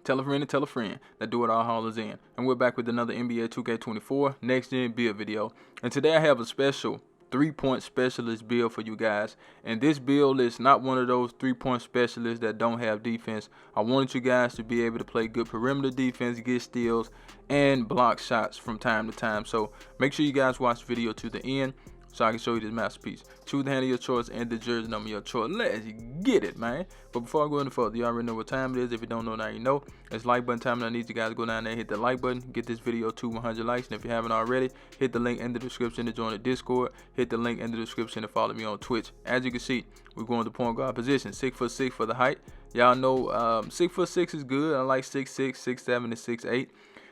Tell a friend and tell a friend that Do It All haulers in. And we're back with another NBA 2K24 next gen build video. And today I have a special 3-point specialist build for you guys. And this build is not one of those 3-point specialists that don't have defense. I wanted you guys to be able to play good perimeter defense, get steals, and block shots from time to time. So make sure you guys watch the video to the end so I can show you this masterpiece. Choose the hand of your choice and the jersey number of your choice. Let's get it, man. But before I go any further, you already know what time it is. If you don't know, now you know. It's like button time, and I need you guys to go down there and hit the like button. Get this video to 100 likes. And if you haven't already, hit the link in the description to join the Discord. Hit the link in the description to follow me on Twitch. As you can see, we're going to point guard position. 6'6" for the height. Y'all know 6'6" is good. I like 6'6", 6'7", and 6'8".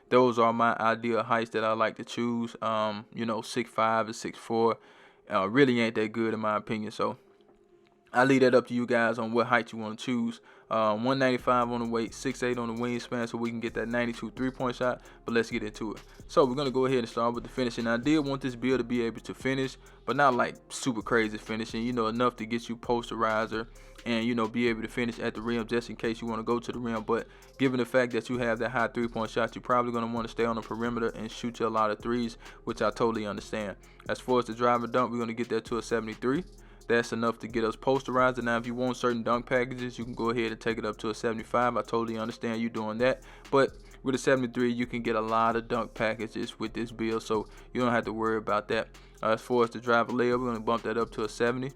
Those are my ideal heights that I like to choose. You know, 6'5" and 6'4". Really ain't that good in my opinion. So I leave that up to you guys on what height you want to choose. 195 on the weight, 6'8" on the wingspan, so we can get that 92 3-point shot. But let's get into it. So we're gonna go ahead and start with the finishing. I did want this build to be able to finish, but not like super crazy finishing. You know, enough to get you posterizer and, you know, be able to finish at the rim just in case you want to go to the rim. But given the fact that you have that high 3-point shot, you're probably going to want to stay on the perimeter and shoot you a lot of threes, which I totally understand. As far as the drive and dunk, we're going to get that to a 73. That's enough to get us posterized. Now, if you want certain dunk packages, you can go ahead and take it up to a 75. I totally understand you doing that. But with a 73, you can get a lot of dunk packages with this build, so you don't have to worry about that. As far as the drive and layup, we're going to bump that up to a 70.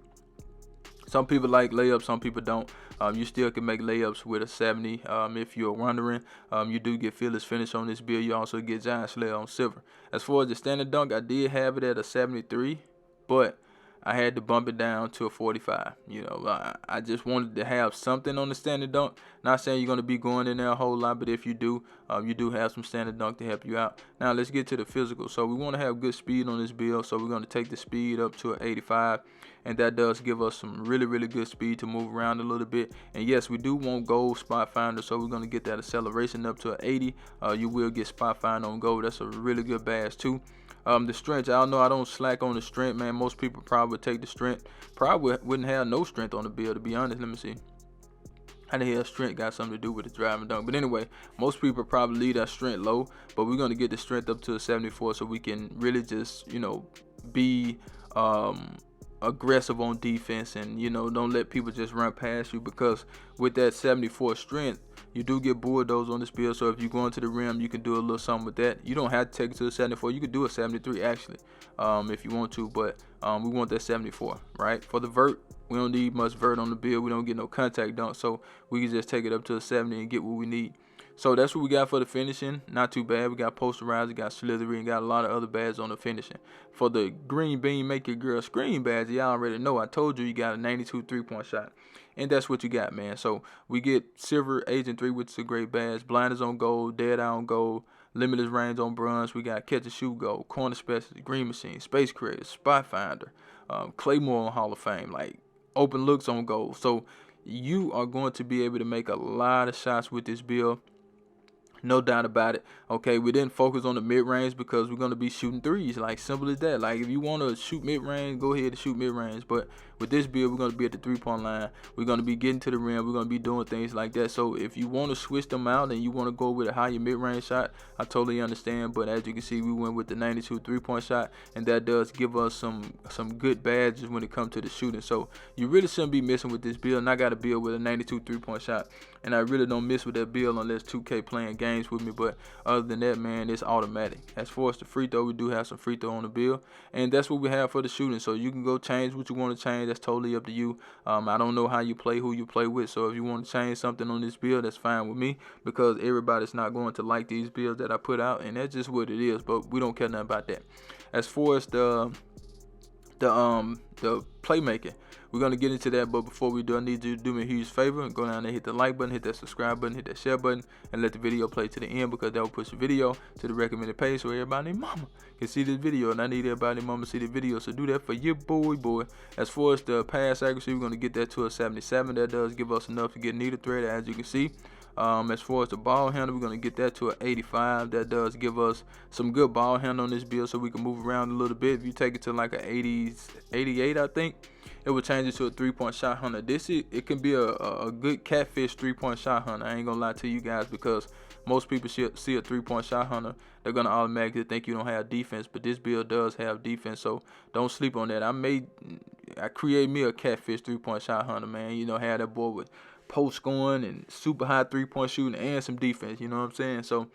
Some people like layups, some people don't. You still can make layups with a 70. If you're wondering, you do get fearless finish on this build. You also get giant slayer on silver. As far as the standard dunk, I did have it at a 73, but I had to bump it down to a 45. You know, I just wanted to have something on the standard dunk. Not saying you're going to be going in there a whole lot, but if you do have some standard dunk to help you out. Now let's get to the physical. So we want to have good speed on this build, so we're going to take the speed up to an 85, and that does give us some really good speed to move around a little bit. And yes, we do want gold spot finder, so we're going to get that acceleration up to an 80. You will get spot finder on gold. That's a really good badge too. The strength, I don't know, I don't slack on the strength, man. Most people probably would take the strength. Probably wouldn't have no strength on the build, to be honest. Let me see. How the hell strength got something to do with the drive and dunk? But anyway, most people probably leave that strength low, but we're going to get the strength up to a 74 so we can really just, you know, be aggressive on defense, and, you know, don't let people just run past you, because with that 74 strength, you do get bulldoze on this build. So if you go into the rim, you can do a little something with that. You don't have to take it to a 74. You could do a 73 actually, if you want to, but we want that 74, right? For the vert, we don't need much vert on the build. We don't get no contact dunk, so we can just take it up to a 70 and get what we need. So that's what we got for the finishing. Not too bad. We got posterizer, we got slithery, and got a lot of other badges on the finishing. For the green bean make your girl scream badge, y'all already know. I told you got a 92 3-point shot. And that's what you got, man. So we get silver agent 3, which is a great badge. Blinders on gold, dead eye on gold, limitless range on bronze. We got catch and shoot gold, corner specialist, green machine, space creator, spot finder, Claymore on Hall of Fame, like open looks on gold. So you are going to be able to make a lot of shots with this build. No doubt about it. Okay, we didn't focus on the mid-range because we're going to be shooting threes. Like, simple as that. Like, if you want to shoot mid-range, go ahead and shoot mid-range. But with this build, we're going to be at the 3-point line. We're going to be getting to the rim. We're going to be doing things like that. So if you want to switch them out and you want to go with a higher mid-range shot, I totally understand. But as you can see, we went with the 92 3-point shot, and that does give us some good badges when it comes to the shooting. So you really shouldn't be missing with this build. And I got a build with a 92 3-point shot, and I really don't miss with that build unless 2K playing games with me. But other than that, man, it's automatic. As far as the free throw, we do have some free throw on the build, and that's what we have for the shooting. So you can go change what you want to change. That's totally up to you. I don't know how you play, who you play with. So if you want to change something on this build, that's fine with me, because everybody's not going to like these builds that I put out, and that's just what it is. But we don't care nothing about that. As far as the playmaking, we're going to get into that, but before we do, I need you to do me a huge favor and go down there, hit the like button, hit that subscribe button, hit that share button, and let the video play to the end, because that will push the video to the recommended page so everybody and mama can see this video, and I need everybody and mama to see the video. So do that for your boy. As far as the pass accuracy, we're going to get that to a 77. That does give us enough to get needle thread, as you can see. As far as the ball handle, we're going to get that to an 85. That does give us some good ball handle on this build, so we can move around a little bit. If you take it to like an 88, I think, it would change it to a 3-point shot hunter. It can be a good catfish 3-point shot hunter. I ain't gonna lie to you guys, because most people see a 3-point shot hunter, they're gonna automatically think you don't have defense, but this build does have defense, so don't sleep on that. I create me a catfish 3-point shot hunter, man. You know, have that boy with post scoring and super high 3-point shooting and some defense. You know what I'm saying? So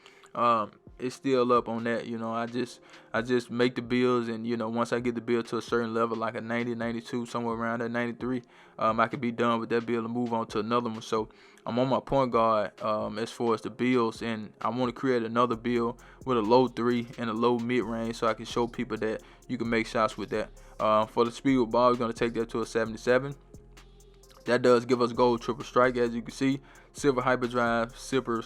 it's still up on that. You know, I just make the builds, and you know, once I get the build to a certain level, like a 90, 92, somewhere around that 93, I could be done with that build and move on to another one. So I'm on my point guard as far as the builds, and I want to create another build with a low 3 and a low mid range, so I can show people that you can make shots with that. For the speed with ball, we're going to take that to a 77. That does give us gold triple strike, as you can see. Silver hyperdrive, silver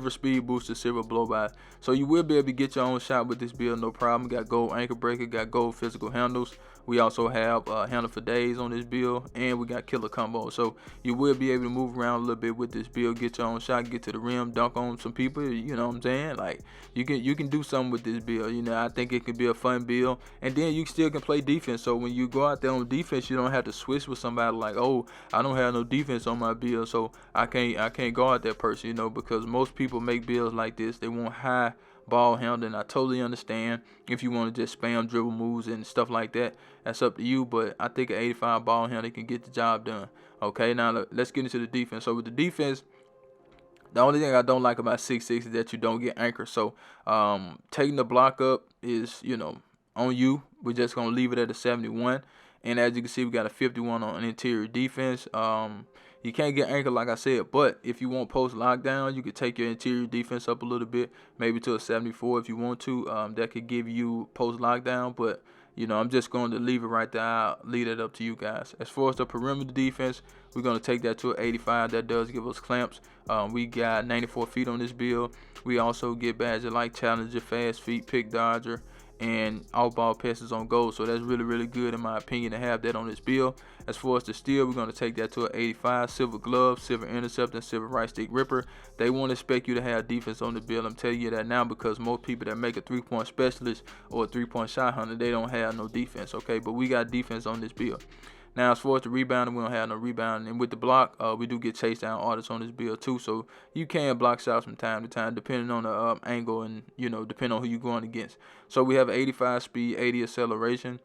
speed booster, silver blow by. So you will be able to get your own shot with this build, no problem. Got gold anchor breaker, got gold physical handles. We also have handle for days on this build, and we got killer combo. So you will be able to move around a little bit with this build, get your own shot, get to the rim, dunk on some people. You know what I'm saying? Like you can do something with this build. You know, I think it can be a fun build, and then you still can play defense. So when you go out there on defense, you don't have to switch with somebody like, oh, I don't have no defense on my build, so I can't guard that person. You know, because most people make builds like this. They want high ball handling. I totally understand if you want to just spam dribble moves and stuff like that. That's up to you, but I think an 85 ball handler can get the job done. Okay, now let's get into the defense. So with the defense, the only thing I don't like about 6'6" is that you don't get anchored. So taking the block up is, you know, on you. We're just gonna leave it at a 71. And as you can see, we got a 51 on interior defense. You can't get anchored, like I said, but if you want post lockdown, you could take your interior defense up a little bit, maybe to a 74 if you want to. That could give you post lockdown, but you know, I'm just going to leave it right there. I'll leave it up to you guys. As far as the perimeter defense, we're going to take that to an 85. That does give us clamps. We got 94 feet on this build. We also get badges like Challenger, Fast Feet, Pick Dodger, and off-ball passes on goal. So that's really, really good in my opinion to have that on this build. As far as the steal, we're going to take that to an 85. Silver glove, silver intercept, and silver right stick ripper. They won't expect you to have defense on the build. I'm telling you that now, because most people that make a 3-point specialist or a 3-point shot hunter, they don't have no defense, okay? But we got defense on this build. Now, as far as the rebounding, we don't have no rebounding. And with the block, we do get chase down artists on this build too. So you can block shots from time to time, depending on the angle and, you know, depending on who you're going against. So we have 85 speed, 80 acceleration,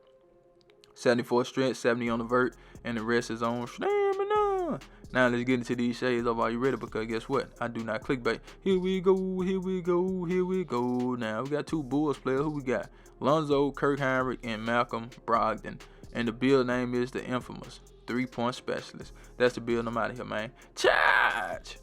74 strength, 70 on the vert, and the rest is on stamina. Now let's get into these shades of Are You Ready? Because guess what? I do not clickbait. Here we go, here we go, here we go. Now we got two Bulls players. Who we got? Lonzo, Kirk Heinrich, and Malcolm Brogdon. And the build name is the infamous 3-point specialist. That's the build. I'm out of here, man. Charge!